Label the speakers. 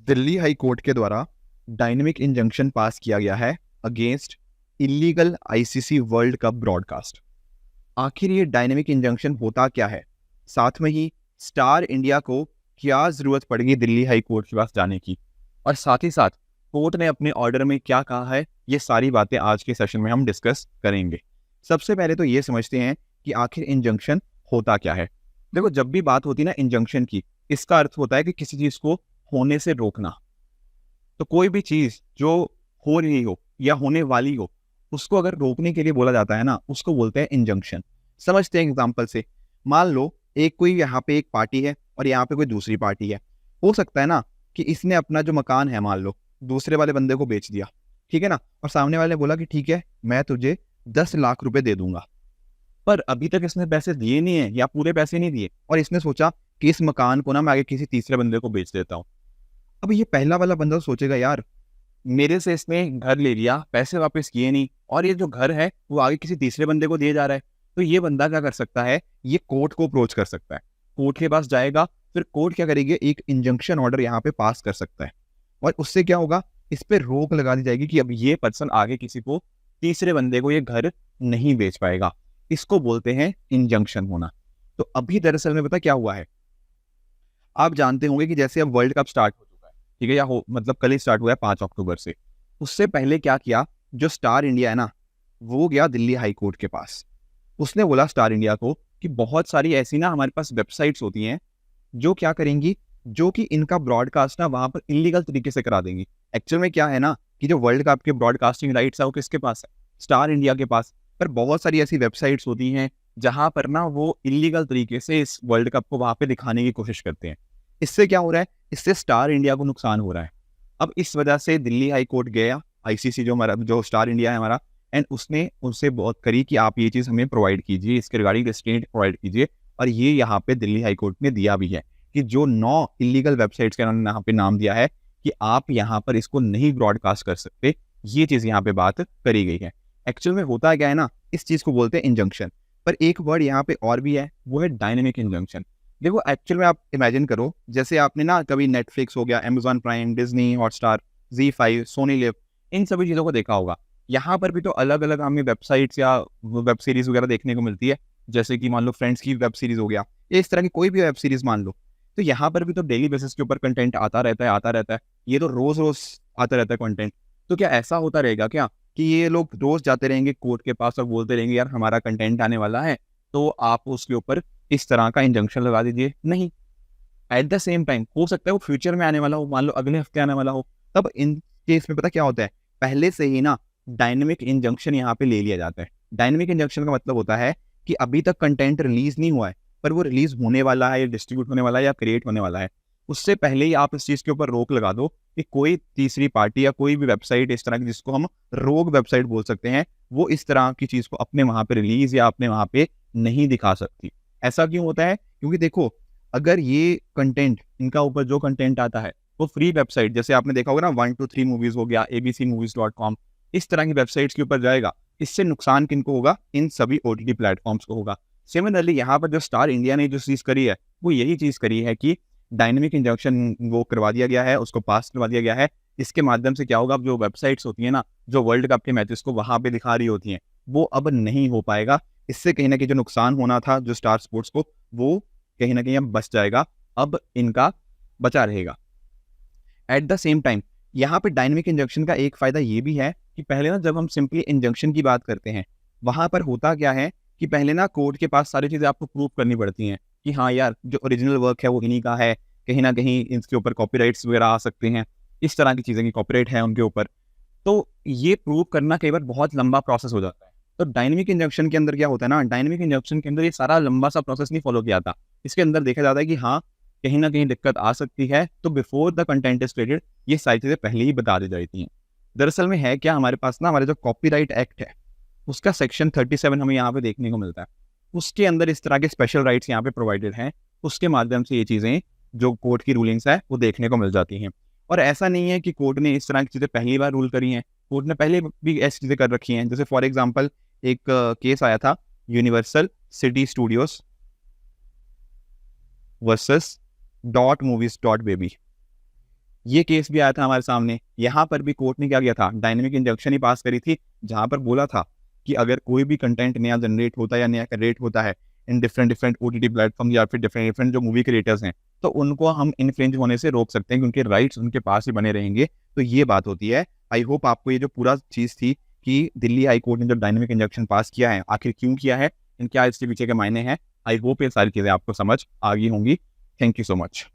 Speaker 1: Delhi high court के द्वारा dynamic injunction पास किया गया है against illegal ICC world cup broadcast. आखिर ये डायनेमिक इंजंक्शन होता क्या है, साथ में ही स्टार इंडिया को क्या जरूरत पड़ेगी दिल्ली हाई कोर्ट के पास जाने की, और साथ ही साथ कोर्ट ने अपने ऑर्डर में क्या कहा है, ये सारी बातें आज के सेशन में हम डिस्कस करेंगे। सबसे पहले तो ये समझते हैं कि आखिर इंजंक्शन होता क्या है। देखो, जब भी बात होती है ना इंजंक्शन की, इसका अर्थ होता है कि किसी चीज को होने से रोकना। तो कोई भी चीज जो हो रही हो या होने वाली हो, उसको अगर रोकने के लिए बोला जाता है ना, उसको बोलते हैं इंजंक्शन। समझते हैं एग्जांपल से। मान लो एक कोई यहाँ पे एक पार्टी है और यहाँ पे कोई दूसरी पार्टी है। हो सकता है ना कि इसने अपना जो मकान है मान लो दूसरे वाले बंदे को बेच दिया, ठीक है ना, और सामने वाले ने बोला कि ठीक है मैं तुझे 10 लाख रुपए दे दूंगा। पर अभी तक इसने पैसे दिए नहीं है या पूरे पैसे नहीं दिए, और इसने सोचा कि इस मकान को ना मैं आगे किसी तीसरे बंदे को बेच देता हूँ। अब ये पहला वाला बंदा सोचेगा यार, मेरे से इसने घर ले लिया, पैसे वापस किए नहीं, और ये जो घर है वो आगे किसी तीसरे बंदे को दिए जा रहा है। तो ये बंदा क्या कर सकता है, ये कोर्ट को अप्रोच कर सकता है। कोर्ट के पास जाएगा, फिर कोर्ट क्या करेगी, एक इंजंक्शन ऑर्डर यहाँ पे पास कर सकता है, और उससे क्या होगा, इस पे रोक लगा दी जाएगी कि अब ये पर्सन आगे किसी को तीसरे बंदे को ये घर नहीं बेच पाएगा। इसको बोलते हैं इंजंक्शन होना। तो अभी दरअसल में पता क्या हुआ है, आप जानते होंगे कि जैसे अब वर्ल्ड कप स्टार्ट हो चुका है, ठीक है, या हो मतलब कल ही स्टार्ट हुआ है 5 अक्टूबर से। उससे पहले क्या किया, जो स्टार इंडिया है ना, वो गया दिल्ली हाई कोर्ट के पास। उसने बोला स्टार इंडिया को कि बहुत सारी ऐसी ना हमारे पास वेबसाइट्स होती हैं जो क्या करेंगी, जो कि इनका ब्रॉडकास्ट ना वहां पर इलीगल तरीके से करा देंगी। एक्चुअल में क्या है ना कि जो वर्ल्ड कप के ब्रॉडकास्टिंग राइट्स है वो किसके पास है, स्टार इंडिया के पास। पर बहुत सारी ऐसी वेबसाइट्स होती हैं जहां पर ना वो इलीगल तरीके से इस वर्ल्ड कप को वहां पे दिखाने की कोशिश करते हैं। इससे क्या हो रहा है, इससे स्टार इंडिया को नुकसान हो रहा है। अब इस वजह से दिल्ली हाई कोर्ट गया, आईसीसी जो हमारा जो स्टार इंडिया है हमारा, एंड उसने उनसे बहुत करी कि आप ये चीज़ हमें प्रोवाइड कीजिए, इसके रिगार्डिंग रेस्ट्रेंट प्रोवाइड कीजिए। और ये यहाँ पे दिल्ली हाई कोर्ट ने दिया भी है कि जो 9 इलीगल वेबसाइट्स का उन्होंने यहाँ पे नाम दिया है कि आप यहाँ पर इसको नहीं ब्रॉडकास्ट कर सकते, ये चीज़ यहाँ पे बात करी गई है। एक्चुअल में होता क्या है ना, इस चीज़ को बोलते हैं इंजंक्शन। पर एक वर्ड यहाँ पे और भी है, वो है डायनेमिक इंजंक्शन। देखो एक्चुअल में आप इमेजिन करो, जैसे आपने ना कभी नेटफ्लिक्स हो गया, Amazon Prime, Disney Hotstar, Z5, Sony Liv, इन सभी चीज़ों को देखा होगा। यहाँ पर भी तो अलग अलग हमें वेबसाइट्स या वेब सीरीज वगैरह देखने को मिलती है। जैसे कि मान लो फ्रेंड्स की वेब सीरीज हो गया, या इस तरह की कोई भी वेब सीरीज मान लो। तो यहाँ पर भी तो डेली बेसिस के ऊपर कंटेंट आता रहता है, आता रहता है। ये तो रोज रोज आता रहता है कंटेंट। तो क्या ऐसा होता रहेगा क्या कि ये लोग रोज जाते रहेंगे कोर्ट के पास और बोलते रहेंगे यार हमारा कंटेंट आने वाला है, तो आप उसके ऊपर इस तरह का इंजंक्शन लगा दीजिए? नहीं। एट द सेम टाइम हो सकता है वो फ्यूचर में आने वाला हो, मान लो अगले हफ्ते आने वाला हो। तब इन केस में पता क्या होता है, पहले से ही ना डायनेमिक इंजंक्शन यहाँ पे ले लिया जाता है। डायनेमिक इंजंक्शन का मतलब होता है कि अभी तक कंटेंट रिलीज नहीं हुआ है, पर वो रिलीज होने वाला है या डिस्ट्रीब्यूट होने वाला है या क्रिएट होने वाला है। उससे पहले ही आप इस चीज के ऊपर रोक लगा दो कि कोई तीसरी पार्टी या कोई भी वेबसाइट इस तरह की, जिसको हम रोग वेबसाइट बोल सकते हैं, वो इस तरह की चीज को अपने वहां पे रिलीज या अपने वहां पे नहीं दिखा सकती। ऐसा क्यों होता है, क्योंकि देखो अगर ये कंटेंट, इनका ऊपर जो कंटेंट आता है वो फ्री वेबसाइट, जैसे आपने देखा होगा ना 123 मूवीज हो गया, abcmovies.com, इस तरह की वेबसाइट्स के ऊपर जाएगा। इससे नुकसान किनको होगा, इन सभी ओटीटी प्लेटफॉर्म्स को होगा। सिमिलरली यहाँ पर जो स्टार इंडिया ने जो चीज़ करी है वो यही चीज़ करी है कि डायनेमिक इंजंक्शन वो करवा दिया गया है, उसको पास करवा दिया गया है। इसके माध्यम से क्या होगा, अब जो वेबसाइट्स होती है ना जो वर्ल्ड कप के मैचेस को वहां पे दिखा रही होती हैं, वो अब नहीं हो पाएगा। इससे कहीं ना कहीं जो नुकसान होना था जो स्टार स्पोर्ट्स को, वो कहीं ना कहीं अब बच जाएगा, अब इनका बचा रहेगा। एट द सेम टाइम यहाँ पे डायनेमिक इंजंक्शन का एक फायदा ये भी है कि पहले ना जब हम सिंपली इंजंक्शन की बात करते हैं, वहां पर होता क्या है कि पहले ना कोर्ट के पास सारी चीजें आपको प्रूव करनी पड़ती हैं कि हाँ यार जो ओरिजिनल वर्क है वो इन्हीं का है, कहीं ना कहीं इसके ऊपर कॉपीराइट्स वगैरह आ सकते हैं, इस तरह की चीजें की कॉपीराइट है उनके ऊपर। तो ये प्रूव करना कई बार बहुत लंबा प्रोसेस हो जाता है। तो डायनेमिक इंजंक्शन के अंदर क्या होता है ना, डायनेमिक इंजंक्शन के अंदर ये सारा लंबा सा प्रोसेस नहीं फॉलो किया जाता। इसके अंदर देखा जाता है कि हाँ कहीं ना कहीं दिक्कत आ सकती है, तो before the content is created ये सारी चीजें पहले ही बता दी जाती हैं। दरअसल में है क्या, हमारे पास ना हमारे जो कॉपीराइट एक्ट है उसका सेक्शन 37 हमें यहाँ पे देखने को मिलता है। उसके अंदर इस तरह के स्पेशल राइट्स यहाँ पे प्रोवाइडेड हैं। उसके माध्यम से ये चीज़ें जो कोर्ट की रूलिंग्स है वो देखने को मिल जाती हैं। और ऐसा नहीं है कि कोर्ट ने इस तरह की चीज़ें पहली बार रूल करी हैं, कोर्ट ने पहले भी ऐसी चीज़ें कर रखी हैं। जैसे फॉर एग्जाम्पल एक केस आया था, universal city studios versus dot movies dot baby. ये केस भी आया था हमारे सामने, यहाँ पर भी कोर्ट ने क्या किया था, डायनेमिक इंजंक्शन ही पास करी थी, जहाँ पर बोला था कि अगर कोई भी कंटेंट नया जनरेट होता है या नया क्रिएट होता है in different different OTT platform या फिर डिफरेंट डिफरेंट जो मूवी क्रिएटर्स हैं, तो उनको हम इन्फ्रिंज होने से रोक सकते हैं, क्योंकि राइट्स उनके पास ही बने रहेंगे। तो ये बात होती है। आई होप आपको ये जो पूरा चीज़ थी कि दिल्ली हाई कोर्ट ने जो डायनेमिक इंजंक्शन पास किया है, आखिर क्यों किया है, क्या इसके पीछे के मायने हैं, आई होप ये सारी चीज़ें आपको समझ आ गई होंगी। Thank you so much.